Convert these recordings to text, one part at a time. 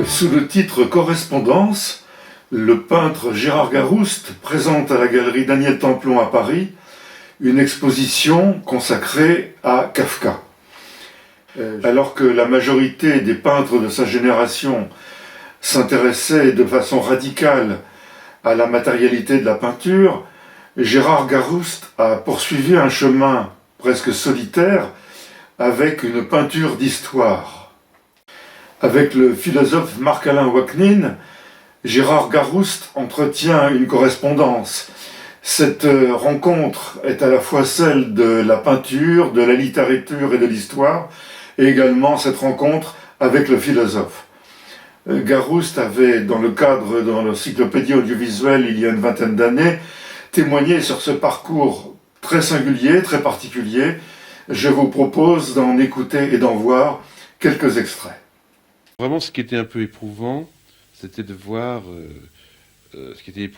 Sous le titre Correspondance, le peintre Gérard Garouste présente à la galerie Daniel Templon à Paris une exposition consacrée à Kafka. Alors que la majorité des peintres de sa génération s'intéressaient de façon radicale à la matérialité de la peinture, Gérard Garouste a poursuivi un chemin presque solitaire avec une peinture d'histoire. Avec le philosophe Marc-Alain Waknin, Gérard Garouste entretient une correspondance. Cette rencontre est à la fois celle de la peinture, de la littérature et de l'histoire, et également cette rencontre avec le philosophe. Garouste avait, dans le cadre de l'encyclopédie audiovisuelle il y a une vingtaine d'années, témoigné sur ce parcours très singulier, très particulier. Je vous propose d'en écouter et d'en voir quelques extraits. Vraiment, ce qui était un peu éprouvant, c'était de voir, c'était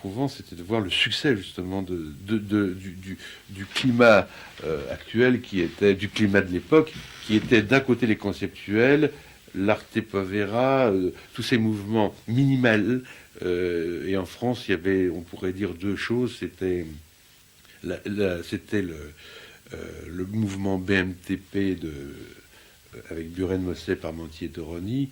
de voir le succès justement du climat actuel, qui était du climat de l'époque, qui était d'un côté les conceptuels, l'arte povera, tous ces mouvements minimals. Et en France, il y avait, on pourrait dire deux choses. C'était le mouvement BMTP avec Buren, Mosley, Parmentier, Toroni,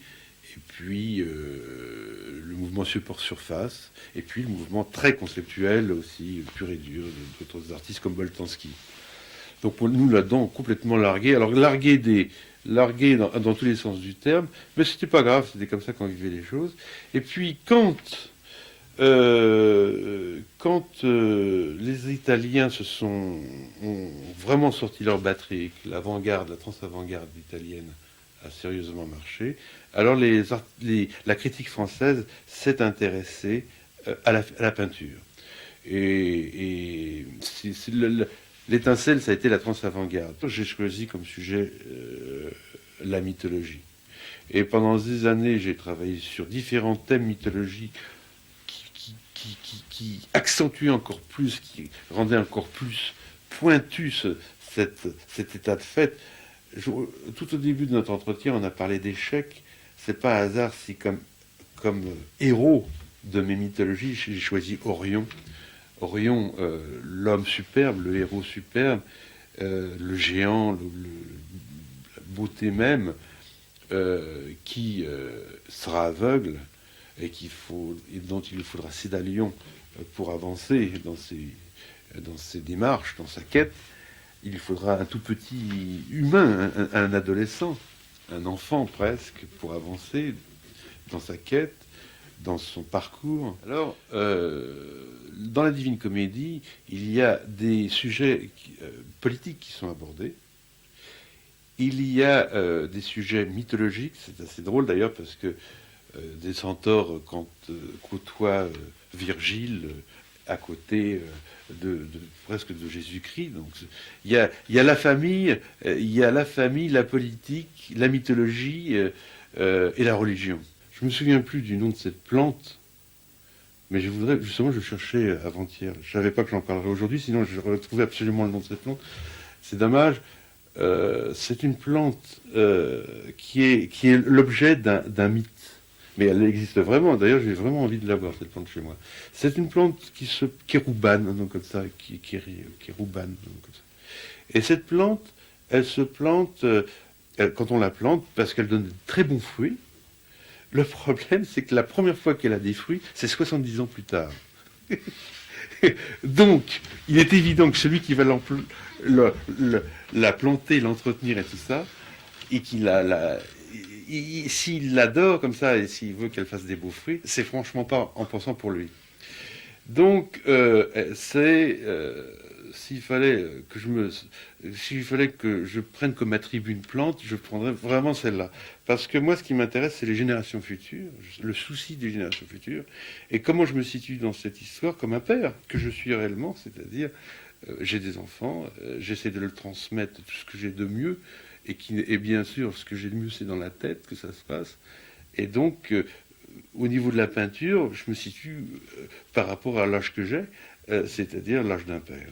et puis le mouvement support surface, et puis le mouvement très conceptuel aussi, pur et dur, d'autres artistes comme Boltanski. Donc pour nous là-dedans, complètement largué. Alors largué dans tous les sens du terme, mais c'était pas grave, c'était comme ça qu'on vivait les choses. Et puis quand les Italiens ont vraiment sorti leur batterie, que l'avant-garde, la trans-avant-garde italienne a sérieusement marché, alors la critique française s'est intéressée à la peinture. Et l'étincelle, ça a été la trans-avant-garde. J'ai choisi comme sujet la mythologie. Et pendant des années, j'ai travaillé sur différents thèmes mythologiques qui accentuait encore plus, qui rendait encore plus pointu cet état de fait. Tout au début de notre entretien, on a parlé d'échecs. C'est pas un hasard si, comme héros de mes mythologies, j'ai choisi Orion. Orion, l'homme superbe, le héros superbe, le géant, la beauté même, qui sera aveugle, et dont il faudra Cédalion pour avancer dans ses démarches, dans sa quête. Il faudra un tout petit humain, un adolescent, un enfant presque, pour avancer dans sa quête, dans son parcours. Alors, dans la Divine Comédie, il y a des sujets politiques qui sont abordés. Il y a des sujets mythologiques, c'est assez drôle d'ailleurs parce que des centaures côtoient Virgile à côté presque de Jésus-Christ. Donc il y a la famille, la politique, la mythologie et la religion. Je me souviens plus du nom de cette plante, mais je cherchais avant-hier. Je savais pas que j'en parlerais aujourd'hui, sinon je retrouvais absolument le nom de cette plante. C'est dommage. C'est une plante qui est l'objet d'un mythe. Mais elle existe vraiment. D'ailleurs, j'ai vraiment envie de la voir, cette plante, chez moi. C'est une plante qui roubane, donc comme ça, qui roubane, donc comme ça. Et cette plante, elle se plante, quand on la plante, parce qu'elle donne de très bons fruits. Le problème, c'est que la première fois qu'elle a des fruits, c'est 70 ans plus tard. Donc, il est évident que celui qui va la planter, l'entretenir et tout ça, et s'il l'adore comme ça et s'il veut qu'elle fasse des beaux fruits, c'est franchement pas en pensant pour lui. Donc, s'il fallait que je prenne comme attribut une plante, je prendrais vraiment celle-là. Parce que moi, ce qui m'intéresse, c'est les générations futures, le souci des générations futures, et comment je me situe dans cette histoire comme un père, que je suis réellement, c'est-à-dire, j'ai des enfants, j'essaie de leur transmettre tout ce que j'ai de mieux, et bien sûr, ce que j'ai de mieux, c'est dans la tête que ça se passe. Et donc, au niveau de la peinture, je me situe par rapport à l'âge que j'ai, c'est-à-dire l'âge d'un père.